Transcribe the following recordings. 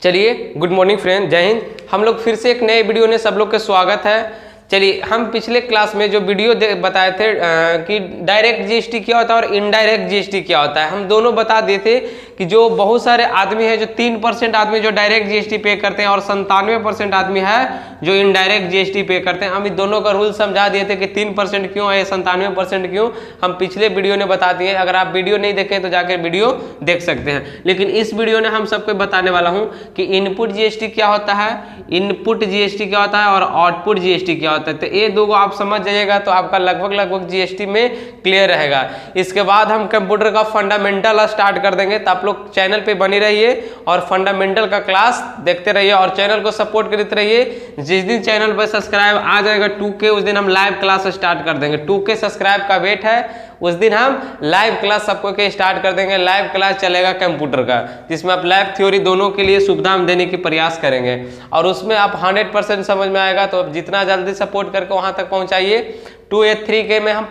चलिए, good morning friend, जय हिंद। हम लोग फिर से एक नए वीडियो में सब लोग का स्वागत है। चलिए, हम पिछले क्लास में जो वीडियो बताए थे कि डायरेक्ट जीएसटी क्या होता है और इनडायरेक्ट जीएसटी क्या होता है, हम दोनों बता दिए थे कि जो बहुत सारे आदमी है, जो 3% आदमी जो डायरेक्ट जीएसटी पे करते हैं और 97% आदमी है जो इनडायरेक्ट जीएसटी पे करते हैं। हम इन दोनों का रूल समझा दिए थे कि 3% क्यों है, 97% क्यों, हम पिछले वीडियो में बता दिए। अगर आप वीडियो नहीं देखें तो जाकर वीडियो देख सकते हैं। लेकिन इस वीडियो में हम सबको बताने वाला हूँ कि इनपुट जीएसटी क्या होता है, इनपुट जीएसटी क्या होता है और आउटपुट जीएसटी क्या होता है। तो ये दो आप समझ जाइएगा तो आपका लगभग जीएसटी में क्लियर रहेगा। इसके बाद हम कंप्यूटर का फंडामेंटल स्टार्ट कर देंगे। तो आप लोग चैनल पे बने रहिए और फंडामेंटल का क्लास देखते रहिए और चैनल को सपोर्ट करते रहिए। जिस दिन चैनल पर सब्सक्राइब आ जाएगा 2K, उस दिन हम लाइव क्लास स्टार्ट कर देंगे। 2K सब्सक्राइब का वेट है, उस दिन हम लाइव क्लास सबको के स्टार्ट कर देंगे। लाइव क्लास चलेगा कंप्यूटर का, जिसमें आप लाइव थ्योरी दोनों के लिए सुविधा हम देने की प्रयास करेंगे और उसमें आप 100% समझ में आएगा। तो जितना जल्दी सपोर्ट करके वहां तक पहुंचाइए। 2 या 3K में हम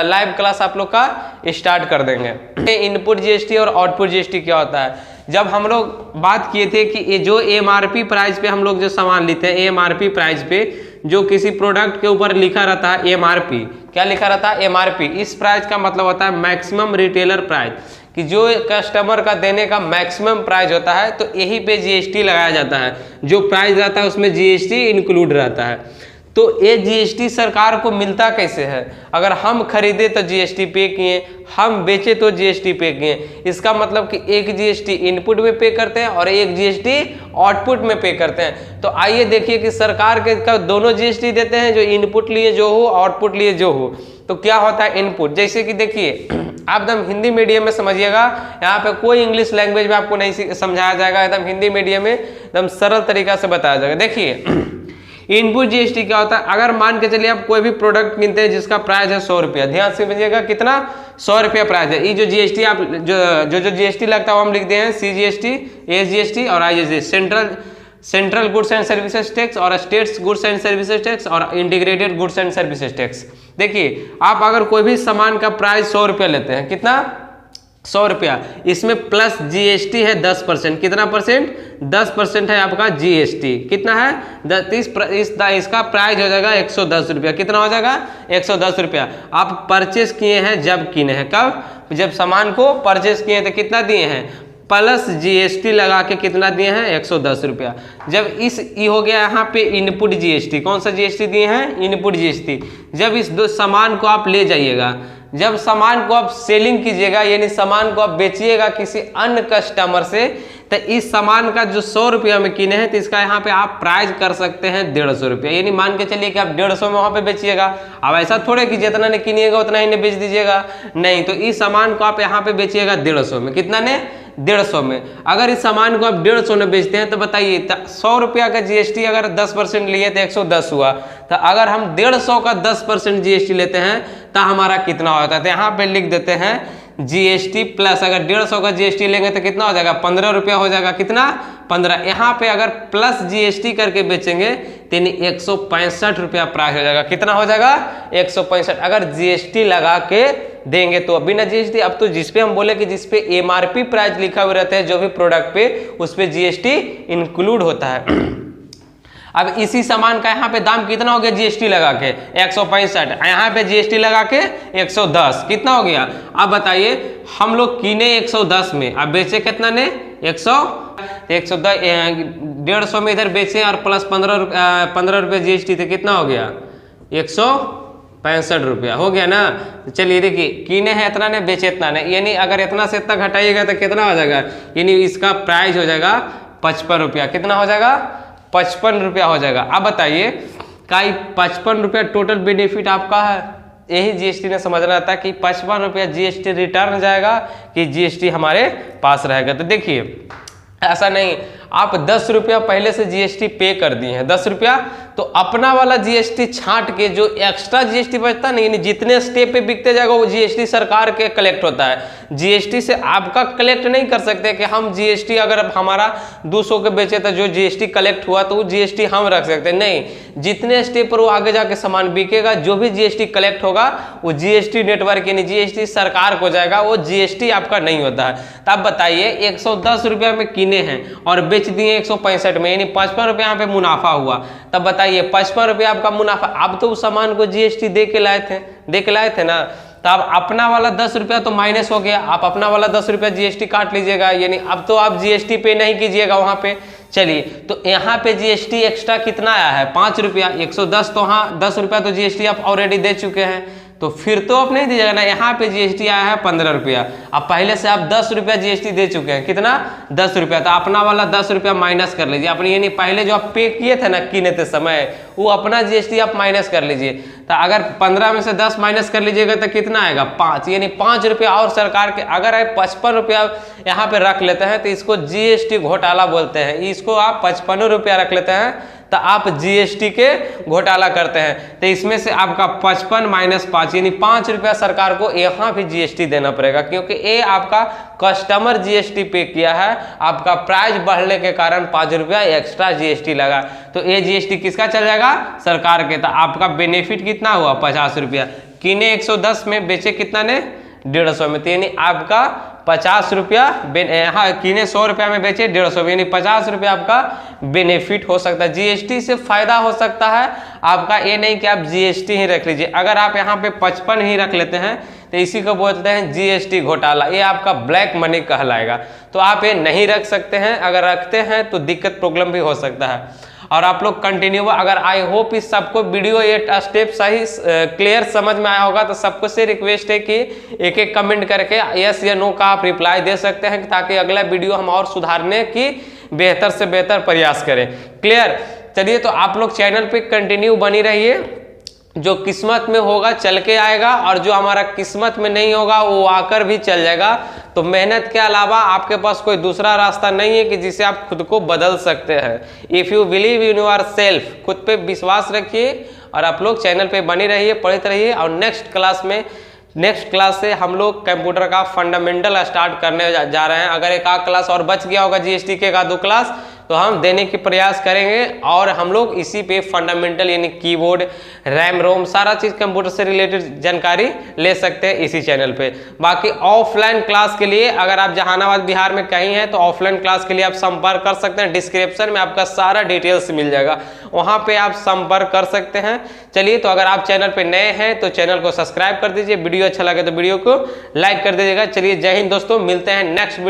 लाइव क्लास आप लोग का स्टार्ट कर देंगे। इनपुट जीएसटी और आउटपुट जीएसटी क्या होता है, जब हम लोग बात किए थे कि ये जो एमआरपी प्राइस पे हम लोग जो सामान लेते हैं, एमआरपी प्राइस पे जो किसी प्रोडक्ट के ऊपर लिखा रहता है एमआरपी, क्या लिखा रहता है एमआरपी, इस प्राइस का मतलब होता है मैक्सिमम रिटेलर प्राइस, कि जो कस्टमर का देने का मैक्सिमम प्राइस होता है तो यही पे जीएसटी लगाया जाता है। जो प्राइस रहता है उसमें जीएसटी इंक्लूड रहता है। तो ये जीएसटी सरकार को मिलता कैसे है, अगर हम खरीदे तो जीएसटी पे किए, हम बेचे तो जीएसटी पे किए। इसका मतलब कि एक जीएसटी इनपुट में पे करते हैं और एक जीएसटी आउटपुट में पे करते हैं। तो आइए देखिए कि सरकार के दोनों जीएसटी देते हैं, जो इनपुट लिए जो हो, आउटपुट लिए जो हो। तो क्या होता है इनपुट, जैसे कि देखिए आप एकदम हिंदी मीडियम में समझिएगा, यहाँ पे कोई इंग्लिश लैंग्वेज में आपको नहीं समझाया जाएगा, एकदम हिंदी मीडियम में एकदम सरल तरीका से बताया जाएगा। देखिए इनपुट जीएसटी क्या होता है, अगर मान के चलिए आप कोई भी प्रोडक्ट किनते हैं जिसका प्राइस है 100 रुपया, ध्यान से समझिएगा कितना, 100 रुपया प्राइस है। ये जो जीएसटी आप जो जीएसटी लगता है वो हम लिख दिए हैं सीजीएसटी, एसजीएसटी और IGST, central goods and services tax और states goods and services tax और integrated goods and services tax. देखिए आप अगर कोई भी सामान का प्राइस 100 रुपया लेते हैं, कितना 100 रुपया, इसमें प्लस जीएसटी है 10%, कितना परसेंट, 10% है आपका जीएसटी, कितना है 30, इसका प्राइस हो जाएगा 110 रुपया। कितना हो जाएगा 110 रुपया। आप परचेस किए हैं जब किए हैं, कब, जब सामान को परचेस किए तो कितना दिए हैं, प्लस जीएसटी लगा के कितना दिए हैं 110 रुपया। जब ये हो गया यहाँ पे इनपुट जीएसटी, कौन सा जीएसटी दिए हैं, इनपुट जीएसटी। जब इस दो सामान को आप ले जाइएगा, जब सामान को आप सेलिंग कीजिएगा यानी सामान को आप बेचिएगा किसी अन्य कस्टमर से, तो इस सामान का जो 100 रुपया में किने हैं तो इसका यहाँ पे आप प्राइस कर सकते हैं 150 रुपया। यानी मान के चलिए कि आप 150 में वहाँ पे बेचिएगा। अब ऐसा थोड़े कि जितना ने किनिएगा उतना ही ने बेच दीजिएगा, नहीं, तो इस सामान को आप यहाँ पे बेचिएगा 150 में, कितना ने 150 में। अगर इस सामान को आप 150 में बेचते हैं तो बताइए 100 रुपया का जीएसटी अगर 10% लिए तो 110 हुआ, तो अगर हम 150 का 10% जीएसटी लेते हैं तो हमारा कितना होता है, तो यहाँ पे लिख देते हैं जीएसटी प्लस, अगर 150 का जीएसटी लेंगे तो कितना हो जाएगा 15 रुपया हो जाएगा, कितना 15। यहाँ पे अगर प्लस जीएसटी करके बेचेंगे तो 165 रुपया प्राइस हो जाएगा, कितना हो जाएगा 165। अगर जीएसटी लगा के देंगे तो बिना जीएसटी, अब तो जिसपे हम बोले कि जिसपे एमआरपी प्राइस लिखा हुआ रहता है जो भी प्रोडक्ट पे, उस पे जीएसटी इंक्लूड होता है। अब इसी सामान का यहाँ पे दाम कितना हो गया जीएसटी लगा के 165, यहाँ पे जीएसटी लगा के 110, कितना हो गया। अब बताइए हम लोग किने 110 में, अब बेचे कितना ने 110, 150 में इधर बेचे और प्लस 15 रुपये जीएसटी, तो कितना हो गया 165 रुपया हो गया ना। तो चलिए देखिए किने हैं इतना ने, बेचे इतना ने, यानी अगर इतना से इतना घटाइएगा तो कितना हो जाएगा, यानी इसका प्राइस हो जाएगा 55 रुपया, कितना हो जाएगा 55 रुपया हो जाएगा। अब बताइए का 55 रुपया टोटल बेनिफिट आपका है, यही जीएसटी ने समझना था कि 55 रुपया जीएसटी रिटर्न जाएगा कि जीएसटी हमारे पास रहेगा। तो देखिए ऐसा नहीं, आप 10 रुपया पहले से जीएसटी पे कर दिए हैं 10 रुपया, तो अपना वाला जीएसटी छांट के जो एक्स्ट्रा जीएसटी बचता नहीं, यानी जितने स्टेप पे बिकते जाएगा वो जीएसटी सरकार के कलेक्ट होता है। जीएसटी से आपका कलेक्ट नहीं कर सकते कि हम जीएसटी अगर हमारा 200 के बेचे तो जो जीएसटी कलेक्ट हुआ तो वो जीएसटी हम रख सकते हैं, नहीं। जितने स्टेप पर वो आगे जाके सामान बिकेगा, जो भी जीएसटी कलेक्ट होगा वो जीएसटी नेटवर्क यानी जीएसटी सरकार को जाएगा, वो जीएसटी आपका नहीं होता है। तो आप बताइए 110 रुपया में किने हैं और बेच दिए 165 में, यानी 55 रुपया यहाँ पे मुनाफा हुआ। तब बताइए 55 रुपया आपका मुनाफा, अब तो उस सामान को जीएसटी दे के लाए थे ना। तो अब अपना वाला 10 रुपया तो माइनस हो गया, आप अपना वाला 10 रुपया जीएसटी काट लीजिएगा, यानी अब तो आप जीएसटी पे नहीं कीजिएगा वहां पे। चलिए, तो यहाँ पे जीएसटी एक्स्ट्रा कितना आया है 5 रुपया, 110 तो हाँ 10 रुपया तो जीएसटी आप ऑलरेडी दे चुके हैं, तो फिर तो आप नहीं दीजिएगा ना। यहाँ पे जीएसटी आया है 15 रुपया, अब पहले से आप 10 रुपया जीएसटी दे चुके हैं, कितना 10 रुपया, तो अपना वाला 10 रुपया माइनस कर लीजिए अपनी, यानी पहले जो आप पे किए थे ना किने समय, वो अपना जीएसटी आप माइनस कर लीजिए। तो अगर 15 में से 10 माइनस कर लीजिएगा तो कितना आएगा 5, यानी 5 रुपया और सरकार के, अगर आप 55 रुपया यहाँ पे रख लेते हैं तो इसको जीएसटी घोटाला बोलते हैं। इसको आप 55 रुपया रख लेते हैं तो आप जीएसटी के घोटाला करते हैं। तो इसमें से आपका 55 माइनस 5 यानी 5 रुपया सरकार को यहाँ भी जीएसटी देना पड़ेगा, क्योंकि ये आपका कस्टमर जीएसटी पे किया है, आपका प्राइस बढ़ने के कारण 5 रुपया एक्स्ट्रा जीएसटी लगा, तो ये जीएसटी किसका चल जाएगा सरकार के। तो आपका बेनिफिट कितना हुआ 50 रुपया, किने 110 में बेचे कितना ने 150 में, तो यानी आपका 50 रुपया, हाँ किने 100 रुपया में बेचे 150, यानी 50 रुपया आपका बेनिफिट हो सकता है, जीएसटी से फायदा हो सकता है आपका। ये नहीं कि आप जीएसटी ही रख लीजिए, अगर आप यहाँ पे 55 ही रख लेते हैं तो इसी को बोलते हैं जीएसटी घोटाला, ये आपका ब्लैक मनी कहलाएगा। तो आप ये नहीं रख सकते हैं, अगर रखते हैं तो दिक्कत प्रॉब्लम भी हो सकता है। और आप लोग कंटिन्यू, अगर आई होप इस सबको वीडियो ये स्टेप सही क्लियर समझ में आया होगा, तो सबको से रिक्वेस्ट है कि एक एक कमेंट करके यस या नो का आप रिप्लाई दे सकते हैं, ताकि अगला वीडियो हम और सुधारने की बेहतर से बेहतर प्रयास करें। क्लियर, चलिए तो आप लोग चैनल पे कंटिन्यू बनी रहिए, जो किस्मत में होगा चल के आएगा, और जो हमारा किस्मत में नहीं होगा वो आकर भी चल जाएगा। तो मेहनत के अलावा आपके पास कोई दूसरा रास्ता नहीं है कि जिसे आप खुद को बदल सकते हैं। If you believe in your self, खुद पे विश्वास रखिए और आप लोग चैनल पे बने रहिए, पढ़ते रहिए। और नेक्स्ट क्लास से हम लोग कंप्यूटर का फंडामेंटल स्टार्ट करने जा रहे हैं। अगर एक आध क्लास और बच गया होगा जीएसटी के एक दो क्लास, तो हम देने की प्रयास करेंगे, और हम लोग इसी पे फंडामेंटल यानी कीबोर्ड, रैम रोम, सारा चीज़ कंप्यूटर से रिलेटेड जानकारी ले सकते हैं इसी चैनल पे। बाकी ऑफलाइन क्लास के लिए अगर आप जहानाबाद बिहार में कहीं हैं तो ऑफलाइन क्लास के लिए आप संपर्क कर सकते हैं, डिस्क्रिप्शन में आपका सारा डिटेल्स मिल जाएगा, वहाँ पे आप संपर्क कर सकते हैं। चलिए, तो अगर आप चैनल पे नए हैं तो चैनल को सब्सक्राइब कर दीजिए, वीडियो अच्छा लगे तो वीडियो को लाइक कर दीजिएगा। चलिए, जय हिंद दोस्तों, मिलते हैं नेक्स्ट वीडियो।